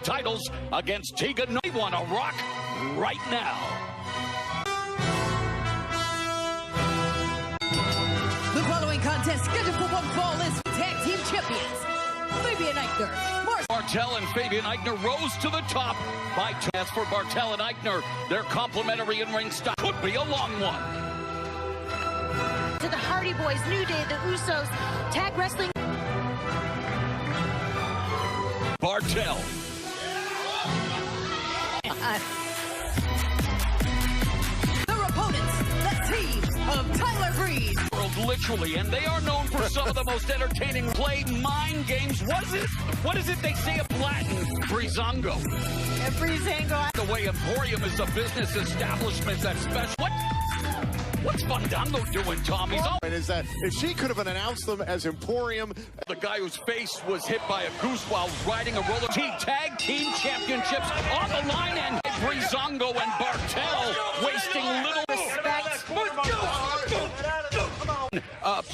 titles against Tegan. They want to rock right now. The following contest scheduled for one fall is tag team champions. Wwe Nxt Bartel and Wwe Nxt rose to the top by test for Bartel and Nxt. Their complementary in-ring style could be a long one. To the Hardy Boys, New Day, the Usos, tag wrestling. Bartel. Their opponents, the team of Tyler Breeze. Literally, and they are known for some of the most entertaining play mind games. What is it they say of Latin? Breezango. Breezango. The way Emporium is a business establishment that's special. What's Fandango doing, Tom? He's all is that if she could have announced them as Emporium, the guy whose face was hit by a goose while riding a roller. Tag team championships on the line, and Breezango and Bartel wasting little respect.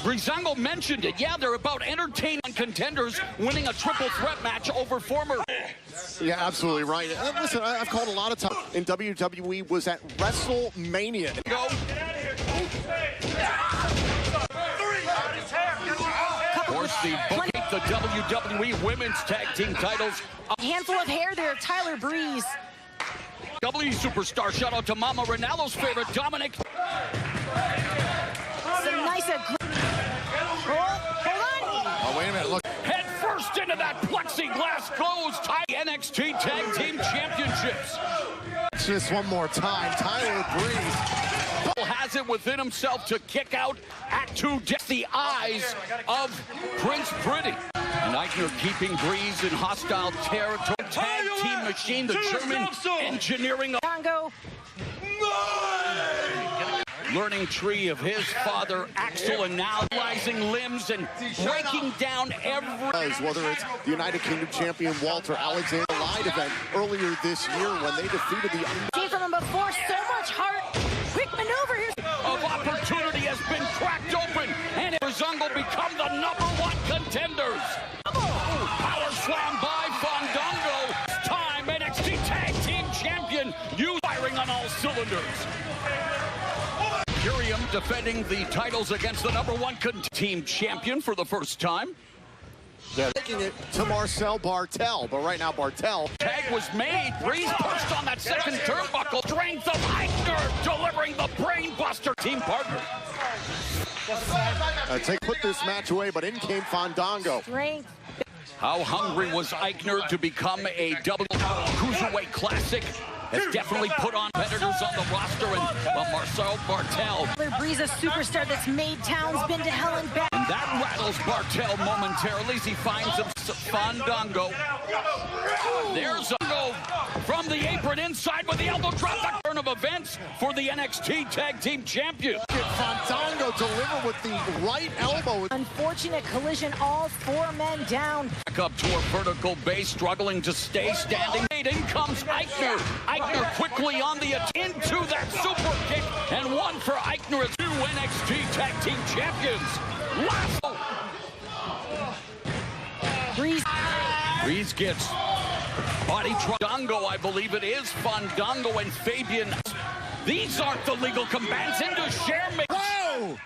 Breezango mentioned it. Yeah, they're about entertaining contenders winning a triple threat match over former. Yeah, absolutely right. Listen, I've called a lot of time in WWE was at WrestleMania. Go. Of course, the WWE Women's Tag Team titles. A handful of hair there, Tyler Breeze. WWE superstar, shout out to Mama Ronaldo's favorite, Dominic. Some nice hold on. Oh, wait a minute, look. Head first into that plexiglass close. NXT Tag Team Championships. Just one more time, Tyler Breeze has it within himself to kick out at the eyes of Prince Pretty. And Eichner keeping Breeze in hostile territory. Tag team machine, the German engineering. Congo. Learning tree of his father, Axel, and now analyzing limbs and breaking down every... Whether it's the United Kingdom champion Walter Alexander Live event earlier this year when they defeated the... Seen from him before, so much heart. Quick maneuver here. Of opportunity has been cracked open, and Breezango become the #1 contenders. Power slam by Fandango. Time NXT Tag Team Champion, you firing on all cylinders. Imperium defending the titles against the #1 team champion for the first time. They're taking it to Marcel Bartel, but right now Bartel. Tag was made. Breeze pushed on that second turnbuckle. Strength of Eichner delivering the brainbuster team partner. Put this match away, but in came Fandango. Strength. How hungry was Eichner to become a Cruiserweight Classic? Has definitely put on competitors on the roster, and Marcel Bartel. Breeze, a superstar that's made towns, been to hell and back. And that rattles Bartel momentarily as he finds Fandango. There's a go from the apron inside with the elbow drop. The turn of events for the NXT Tag Team Champion. Fandango deliver with the right elbow. Unfortunate collision, all 4 men down. Back up to a vertical base, struggling to stay standing. In comes Eichner. Eichner quickly on the into that super kick, and one for Eichner as 2 NXT Tag Team Champions. Last. Breeze gets body Fandango, I believe it is. Fandango and Fabian. These aren't the legal combatants into share mix. Whoa!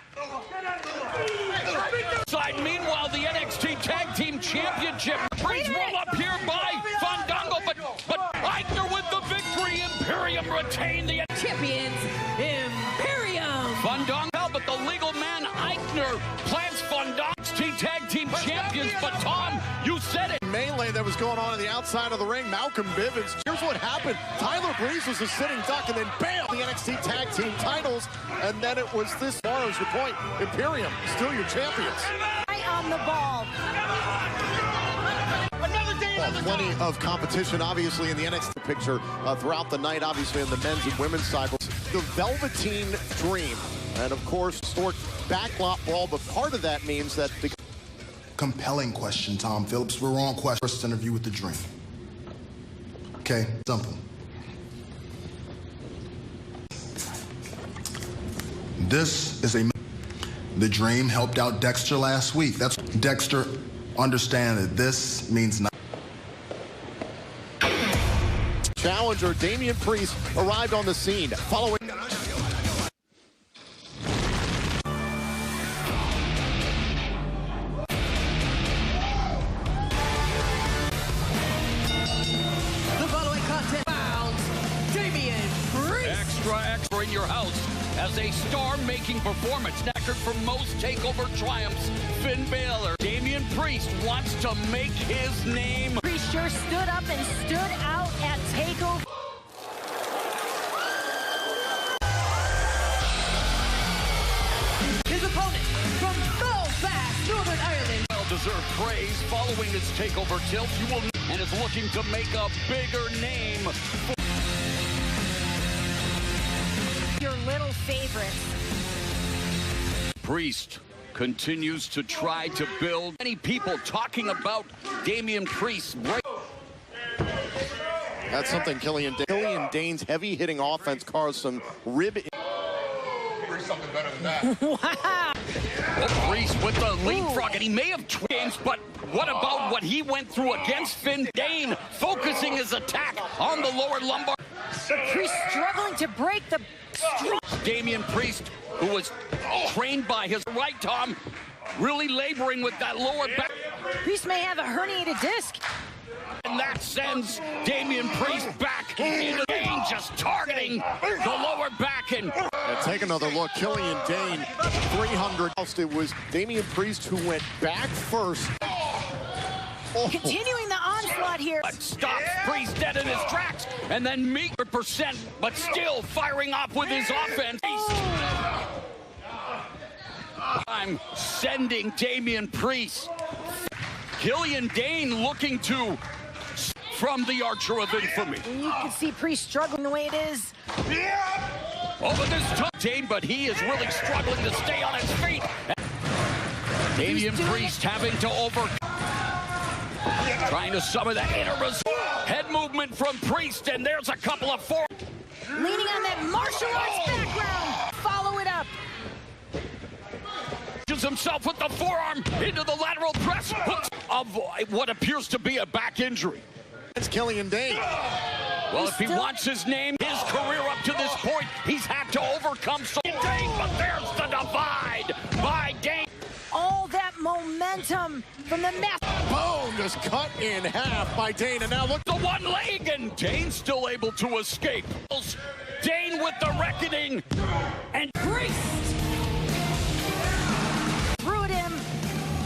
Side, meanwhile, the NXT Tag Team Championship. Breeze roll up here by Fandango, but Eichner with the victory. Imperium retain the champions. Imperium. Fandango, but the legal man Eichner plants Fandango's Tag Team Champions. But Tom, you said it. Melee that was going on the outside of the ring. Malcolm Bivens. Here's what happened. Tyler Breeze was a sitting duck, and then bam, the NXT Tag Team titles. And then it was this far as your point. Imperium, still your champions. Right on the ball. Well, plenty of competition, obviously, in the NXT picture throughout the night, obviously, on the men's and women's side. The Velveteen Dream, and of course, historic backlot brawl, but part of that means that the compelling question, Tom Phillips. We're on question. First interview with the Dream. Okay, simple. This is the Dream helped out Dexter last week. That's Dexter. Understand that this means nothing. Challenger Damian Priest arrived on the scene following. The following contest rounds Damian Priest. Extra in your house as a star-making performance. Record for most takeover triumphs, Finn Balor. Damian Priest wants to make his name. Priest sure stood up and stood out at TakeOver. His opponent from Belfast, Northern Ireland. Well-deserved praise following his takeover tilt. You will, and is looking to make a bigger name. Your little favorites. Priest continues to try to build. Many people talking about Damian Priest. That's something Killian Dane's heavy-hitting offense caused some rib. Something better than that. Wow. Priest with the leapfrog, and he may have games, but what about what he went through against Finn Dane, focusing his attack on the lower lumbar. But Priest struggling to break the Damian Priest, who was trained by his right, Tom, really laboring with that lower back. Priest may have a herniated disc. And that sends Damian Priest back into the game, just targeting the lower back. And take another look. Killian Dane, 300. It was Damian Priest who went back first. Oh. Continuing the onslaught here. But stops Priest dead in his tracks. And then meager percent, but still firing off with his offense. I'm sending Damian Priest. Killian Dane looking to from the Archer of Infamy. And you can see Priest struggling the way it is. Over this tough Dane, but he is really struggling to stay on his feet. Damian Priest having to trying to summon that inner head movement from Priest, and there's a couple of four. Leaning on that martial arts background. Follow it up. Himself with the forearm into the lateral press of what appears to be a back injury. It's Killian Dane. Well, if he wants his name, his career up to this point, he's had to overcome Dane, but there's the divide by Dane. All that momentum from the mass. Boom, just cut in half by Dane, and now look. The one leg, and Dane's still able to escape. Dane with the reckoning, and Priest. Through at him.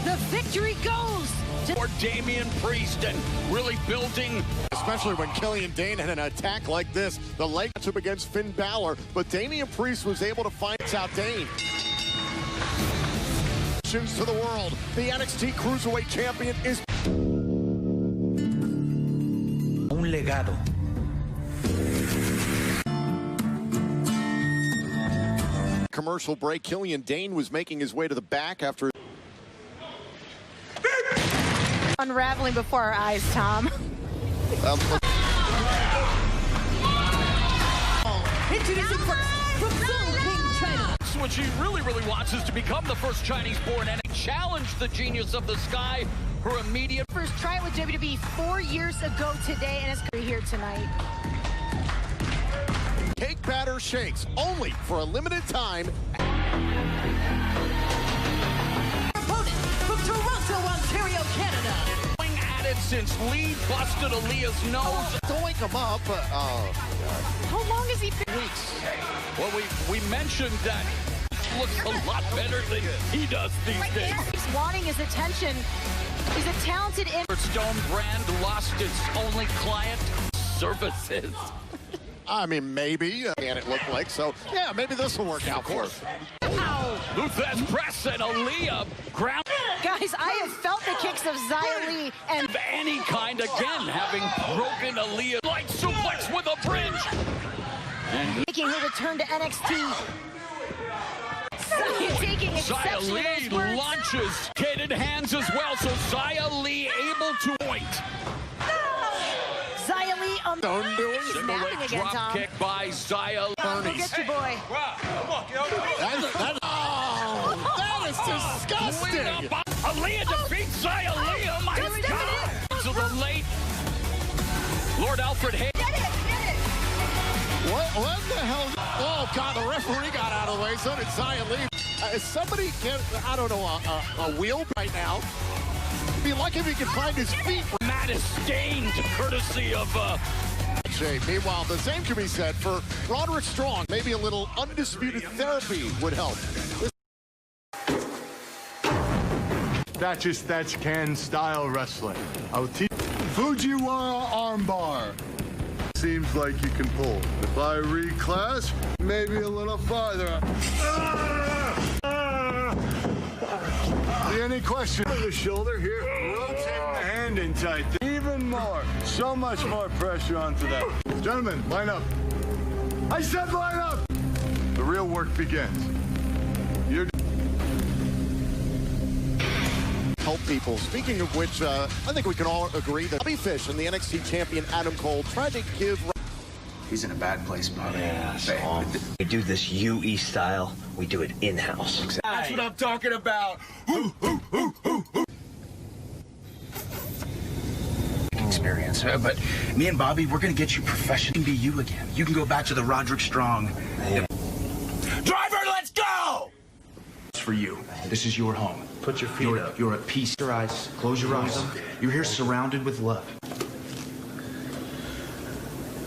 The victory goes for Damian Priest, and really building. Especially when Killian Dane had an attack like this. The leg matchup against Finn Balor, but Damian Priest was able to find out Dane. To the world, the NXT Cruiserweight Champion is un legado. Commercial break. Killian Dane was making his way to the back after unraveling before our eyes, Tom. Introducing first from Seoul, China. What she really wants is to become the first Chinese-born and challenge the genius of the sky. Her immediate First try with WWE 4 years ago today, and it's here tonight. cake batter shakes, only for a limited time. Opponent from Toronto, Ontario, Canada. At it since Lee busted Aaliyah's nose. Don't wake him up. How long has he been? Weeks. Well, we mentioned that looks a lot better than he does these days. He's wanting his attention. He's a talented Stone brand lost its only client, services. I mean, maybe, and it looked like so. Yeah, maybe this will work out for us. Ow. Luthez press and Aaliyah ground. Guys, I have felt the kicks of Xia Li and Of any kind again, having broken Aaliyah like suplex with a bridge. And making her return to NXT. Xia taking Xia exception to Li those words. launches gated hands as well, so Xia Li able to point. Xia Li Don't do it. She's napping again, Drop Tom. kick by Xia Li. Go get your boy. That is disgusting. Aaliyah defeats Xia Li. Oh my God! To the late Lord Alfred Hayes. Get it! What the hell? Oh, God, the referee got out of the way. So did Zion Lee. Is somebody get, I don't know, a wheel right now? Be lucky if he can find his feet. Matt is stained, courtesy of... Meanwhile, the same can be said for Roderick Strong. Maybe a little undisputed therapy would help. That's Ken style wrestling. I'll teach Fujiwara armbar. Seems like you can pull. If I reclass, maybe a little farther. Any question? The shoulder here. Rotate the hand in tight. Even more. So much more pressure onto that. Gentlemen, line up. I said line up. The real work begins. You're help people. Speaking of which, I think we can all agree that Bobby Fish and the NXT champion Adam Cole tried to give... He's in a bad place, Bobby. Yeah, we do this UE style. We do it in-house. Exactly. That's what I'm talking about. Experience, but me and Bobby, we're gonna get you professional. You can be you again. You can go back to the Roderick Strong. Yeah. Driver, let's go! It's for you. This is your home. Put your feet up. You're at peace. Your eyes. Close your eyes. You're here surrounded with love.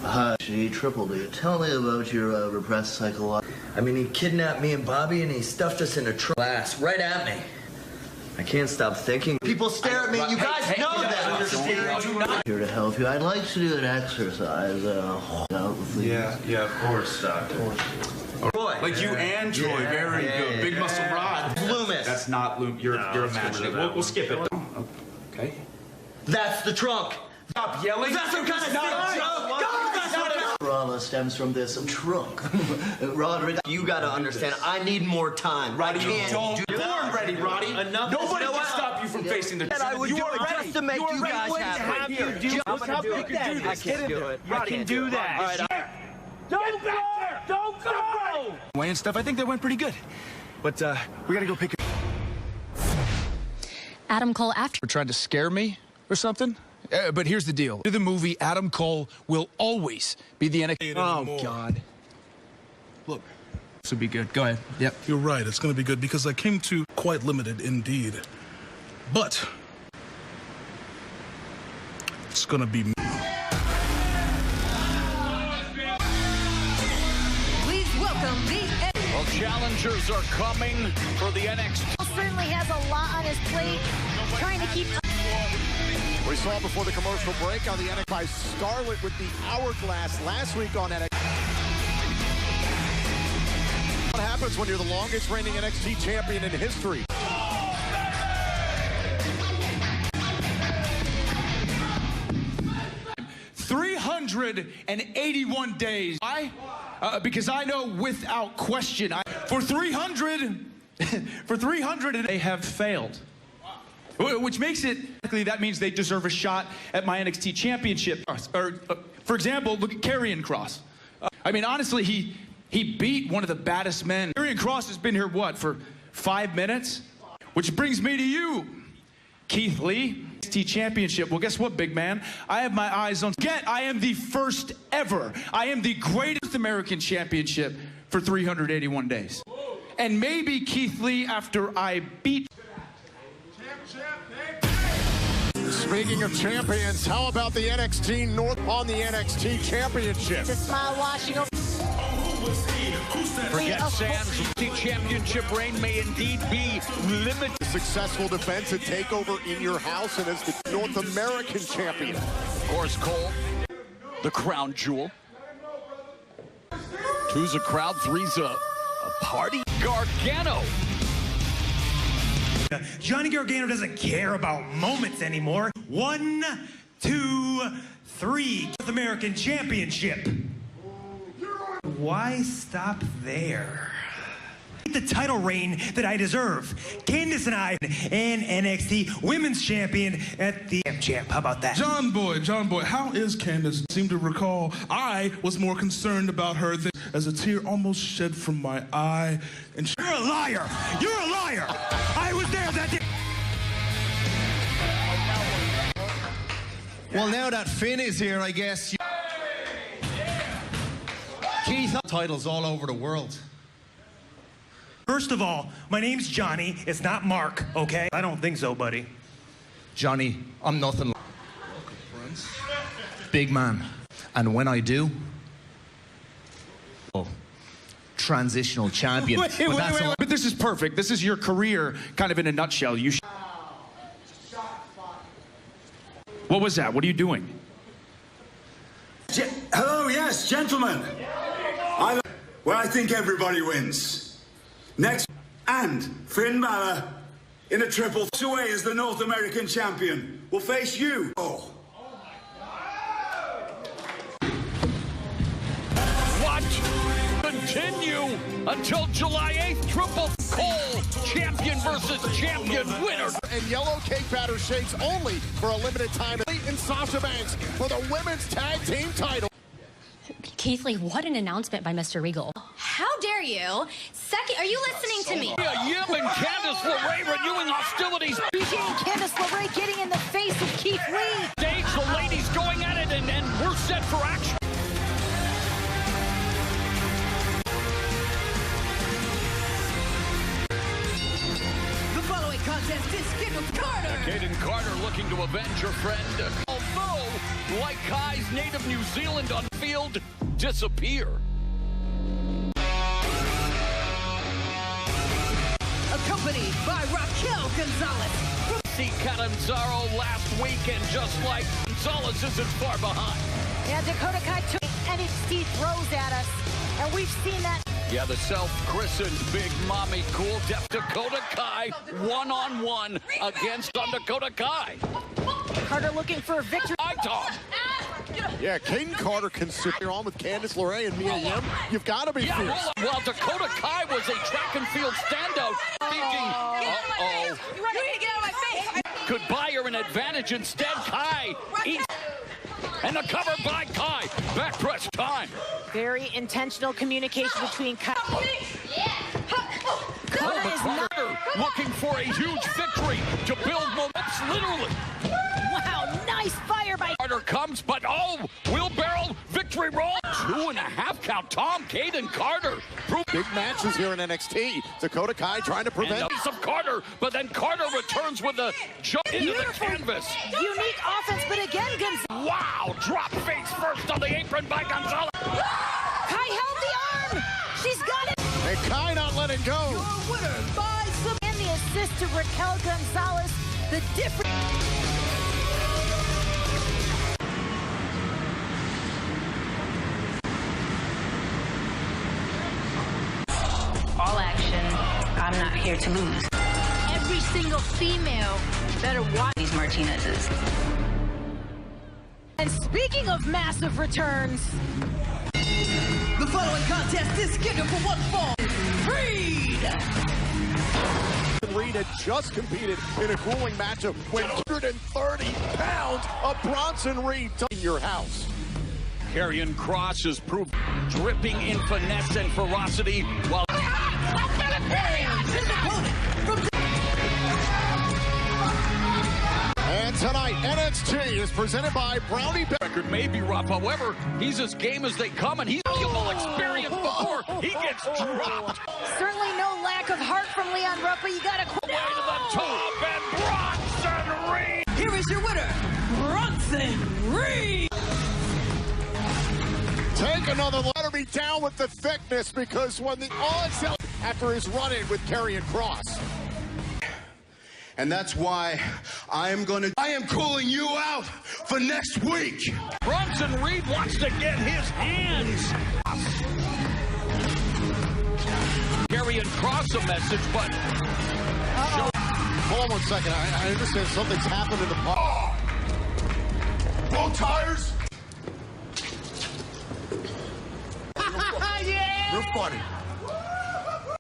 Hi, Triple D. Tell me about your repressed psychological... I mean, he kidnapped me and Bobby, and he stuffed us in a glass right at me. I can't stop thinking. People stare at me. You guys know that. Here to help you. I'd like to do an exercise. Yeah, of course, Doctor. Boy. Like you and Troy, very good. Big muscle rod. Loomis. That's not Loomis. You're imagining. We'll skip it. Okay. That's the trunk. Stop yelling. That's some kind of Trauma stems from this trunk. Roderick, you gotta understand, I need more time. Roddy, you weren't ready, Roddy. Nobody can stop you from facing the truth. I would do it just to make you guys happy. I can't do it. I can do that. All right. Don't go! Don't go! Way and stuff, I think that went pretty good. But we gotta go pick it. Adam Cole after tried to scare me or something. But here's the deal. In the movie, Adam Cole will always be the NXT. Oh, God. Look, this would be good. Go ahead. Yep. You're right. It's going to be good because I came to quite limited indeed. But it's going to be... Please welcome the... Well, challengers are coming for the NXT. Certainly has a lot on his plate, trying to keep... We saw before the commercial break on the NXT by Scarlett with the hourglass last week on NXT. What happens when you're the longest reigning NXT champion in history? 381 days. Why? Because I know without question, for 300, they have failed. Which makes it, that means they deserve a shot at my NXT championship. For example, look at Karrion Kross. I mean, honestly, he beat one of the baddest men. Karrion Kross has been here, what, for 5 minutes? Which brings me to you, Keith Lee, NXT championship. Well, guess what, big man? I have my eyes on... I am the first ever. I am the greatest American championship for 381 days. And maybe Keith Lee, after I beat... Speaking of champions, how about the NXT North on the NXT Championship? The smile washing over. Forget Sam's championship reign may indeed be limited. Successful defense and takeover in your house and as the North American champion. Of course, Cole, the crown jewel. 2's a crowd, 3's a party. Gargano. Johnny Gargano doesn't care about moments anymore. 1, 2, 3. North American Championship. Why stop there? The title reign that I deserve. Candice and I, and NXT Women's Champion at the Champ. How about that? John Boy, how is Candice? Seem to recall I was more concerned about her than as a tear almost shed from my eye. And you're a liar! You're a liar! I was there that day. Well, now that Finn is here, I guess Keith, titles all over the world. First of all, my name's Johnny. It's not Mark, okay? I don't think so, buddy. Johnny, I'm nothing. Big man. And when I do, transitional champion. Wait, but this is perfect. This is your career kind of in a nutshell. What was that? What are you doing? Hello, yes, gentlemen. I think everybody wins. Next, and Finn Balor in a triple away as the North American champion will face you. Oh. What? Continue until July 8th. Triple Cole, champion versus champion winner. And yellow cake batter shakes only for a limited time. And Sasha Banks for the women's tag team title. Keith Lee, what an announcement by Mr. Regal. How dare you? Second, are you listening to me? Yim and Candice LeRae renewing hostilities. BJ and Candice LeRae getting in the face of Keith Lee. Stage, the ladies going at it, and we're set for action. The following contest is scheduled Carter. Caden Carter looking to avenge her friend. Although, like Kai's native New Zealand on field, disappear. Accompanied by Raquel Gonzalez. See Catanzaro last week, and just like Gonzalez isn't far behind. Yeah, Dakota Kai took NXT throws at us, and we've seen that. Yeah, the self-christened Big Mommy Cool Dakota Kai one-on-one against Dakota Kai. Carter looking for a victory. Hi, Tom. Yeah, Caden Carter can sit here on with Candice LeRae and Mia Yim. You've got to be fierce. Well, Dakota Kai was a track and field standout. Thinking, You want me to get out of my face? could buy her an advantage. Instead, Kai eats. And the cover by Kai. Back press time. Very intentional communication between Kai. Carter is not looking for a huge victory to build momentum, literally. Wow, nice fire by Carter comes, but wheelbarrow victory roll. 2.5 count. Tom, Caden Carter. Big matches here in NXT. Dakota Kai trying to prevent. And of Carter, but then Carter returns with a jump into the canvas. Unique offense, but again, Gonzalez. Wow, drop face first on the apron by Gonzalez. Kai held the arm. She's got it. And Kai not letting go. Your winner by submission. And the assist to Raquel Gonzalez. The difference. All action. I'm not here to lose. Every single female better watch these Martinezes. And speaking of massive returns, The following contest is scheduled for one fall. Reed! Reed had just competed in a grueling matchup when 130 pounds of Bronson Reed in your house. Karrion Kross has proved dripping in finesse and ferocity while And tonight, NXT is presented by Brownie record may be rough. However, he's as game as they come, and he's valuable experience before he gets dropped. certainly no lack of heart from Leon Rupp, but you gotta Way to the top, and Bronson Reed. Here is your winner, Bronson Reed! Take another letter me down with the thickness, because when the odds out after his run-in with Karrion Kross. And that's why I am calling you out for next week. Bronson Reed wants to get his hands. Karrion Kross a message, but Hold on 1 second. I understand something's happened in the park. Blow tires? Yeah! You're funny.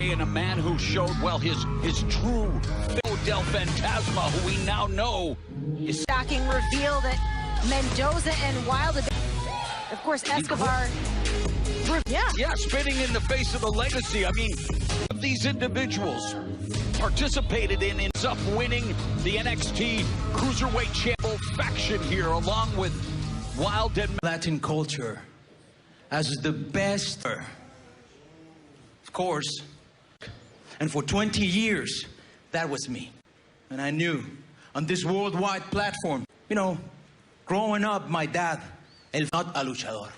And a man who showed, well, his true Del Fantasma, who we now know is shocking reveal that Mendoza and Wilde, of course, Escobar. Yeah, spitting in the face of the legacy. I mean, these individuals participated in ends up winning the NXT Cruiserweight Champion faction here, along with Wilde and Latin culture as the best, of course. And for 20 years, that was me. And I knew on this worldwide platform, you know, growing up, my dad, not a luchador.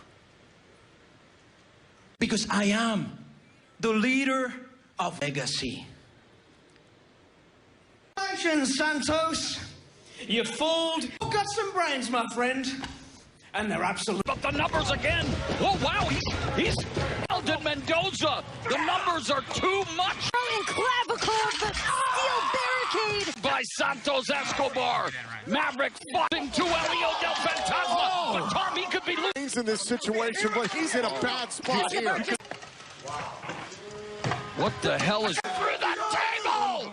Because I am the leader of legacy. Congratulations, Santos. You fooled. You've got some brains, my friend. And they're absolute. But the numbers again. Oh, wow. He's Eldon Mendoza. The numbers are too much. And clavicle of the steel barricade. By Santos Escobar. Maverick fighting to Elio del Fantasma. Oh. But Tom, he could be losing. He's in this situation, but he's in a bad spot here. What the hell is through the table?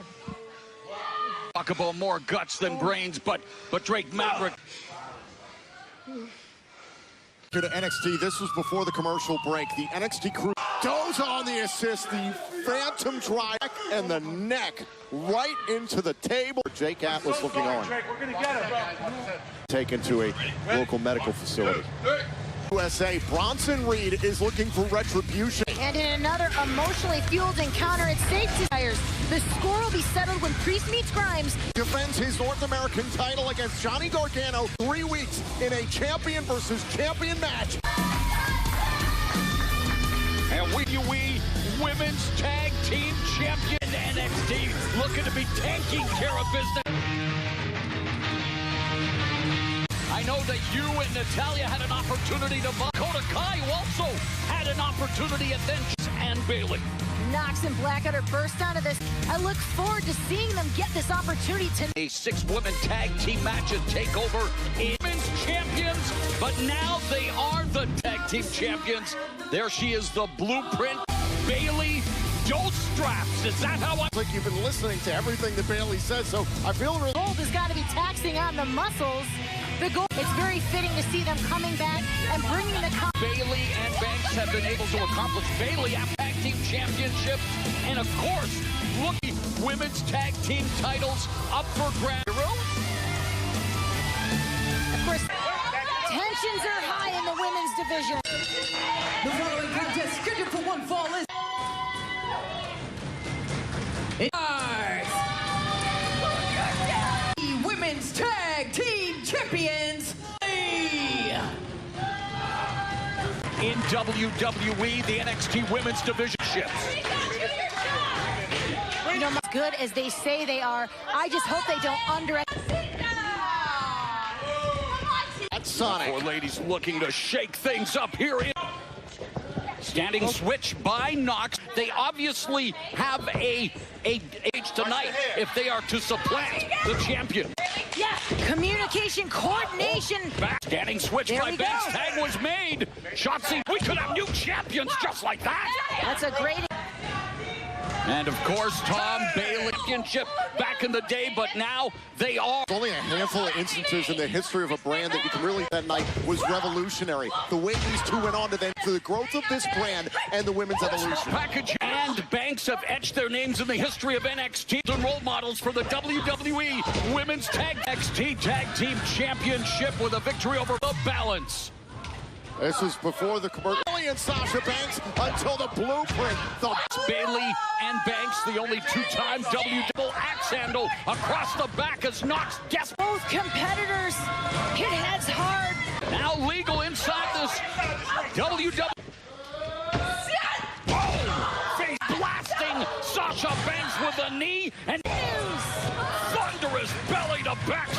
Talk about more guts than brains, but Drake Maverick. To NXT, this was before the commercial break. The NXT crew goes on the assist, the phantom drive, and the neck right into the table. Jake Atlas looking on. Drake, we're gonna get him. Taken to a local medical facility. USA, Bronson Reed is looking for retribution. And in another emotionally fueled encounter at safety tires, the score will be settled when Priest meets Grimes. Defends his North American title against Johnny Gargano 3 weeks in a champion versus champion match. And Wwe Women's Tag Team Champion NXT looking to be taking care of business. I know that you and Natalya had an opportunity to buy. Dakota Kai also had an opportunity at then and Bayley. Knox and Blackadder burst onto this. I look forward to seeing them get this opportunity to a 6-woman tag team match and takeover in Women's Champions, but now they are the tag team champions. There she is, the blueprint. Bayley, those straps. Is that how I... Like you've been listening to everything that Bayley says, so I feel... Gold has got to be taxing on the muscles. The goal, it's very fitting to see them coming back and bringing the... Bayley and Banks have been able to accomplish. Bayley at tag team championship, and of course, looking women's tag team titles up for grabs. Of course, tensions are high in the women's division. The following contest scheduled for one fall is... The Women's Tag Team Champions. In WWE, the NXT Women's Division ships. You know, as good as they say they are, I just hope they don't underestimate. That's Sonic. Four ladies looking to shake things up here. Standing switch by Knox. They obviously have a age tonight if they are to supplant the champion. Yeah, communication, coordination. Back standing switch by Banks. Tag was made. Shotzi, we could have new champions just like that. That's a great... And of course, Tom Bayley championship back in the day, but now they are. Only a handful of instances in the history of a brand that you can really that night was revolutionary. The way these two went on to then to the growth of this brand and the women's evolution. Package and Banks have etched their names in the history of NXT and role models for the WWE Women's NXT Tag Team Championship with a victory over The Balance. This is before the commercial. And Sasha Banks until the blueprint. Bayley and Banks, the only two-time double axe handle across the back as Knox guess. Both competitors hit heads hard. Now legal inside this WWE. Oh, face blasting Sasha Banks with a knee and thunderous belly to back.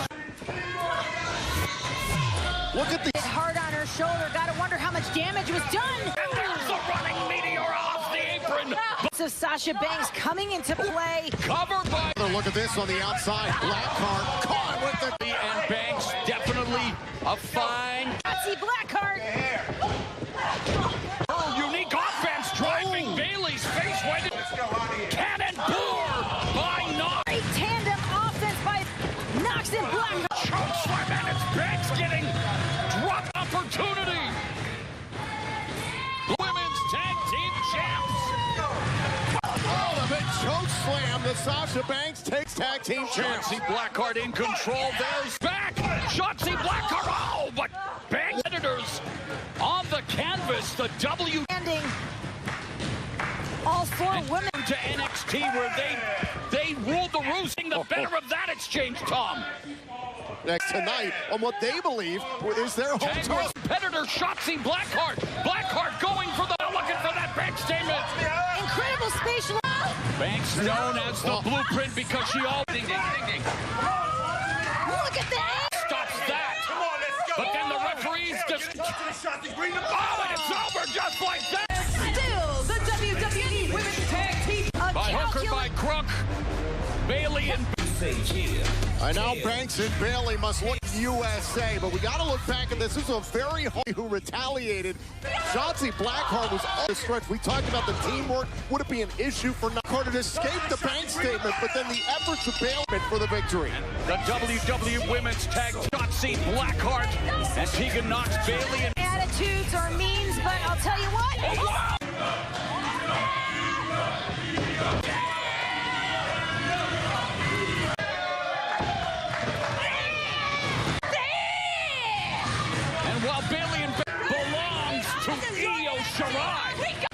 Look at the hard on her shoulder. Gotta wonder how much damage was done. And there's the running meteor off the apron. So Sasha Banks coming into play. Covered by. Look at this on the outside. Blackheart caught with the. And Banks definitely a fine. See Blackheart. Oh, unique offense driving Bayley's face right. Cannonball by Knox. Great tandem offense by Knox and Blackheart. Choke slam and it's Banks getting drop opportunity. Women's Tag Team Champs. Ultimate choke slam. The Sasha Banks takes tag team champs. Shotzi Blackheart in control. There's back. Shotzi Blackheart. Oh, but Banks editors on the canvas the W. All four women to NXT where they ruled the roost. The better of that exchange, Tom. Next tonight on what they believe is their home turf. Competitor Shotzi Blackheart. Blackheart going for the looking for that back statement. incredible spatial. Banks known as the blueprint because she all ding ding ding ding. Look at that. Stops that. Come on, let's go. But then the referees just oh, and it's over just like that. Still the WWE Women's Tag Team. By hook or by crook, Bailey and I know Banks and Bailey must look USA, but we got to look back at this. This is a very hard who retaliated. Shotzi Blackheart was on the stretch. We talked about the teamwork. Would it be an issue for Carter to escape the Banks statement, but then the efforts of Bailey for the victory. The WWE Women's Tag Shotzi Blackheart and Tegan Knox, Bailey and Attitudes or means, but I'll tell you what. oh, wow. And while Bailey and belongs to Io Shirai.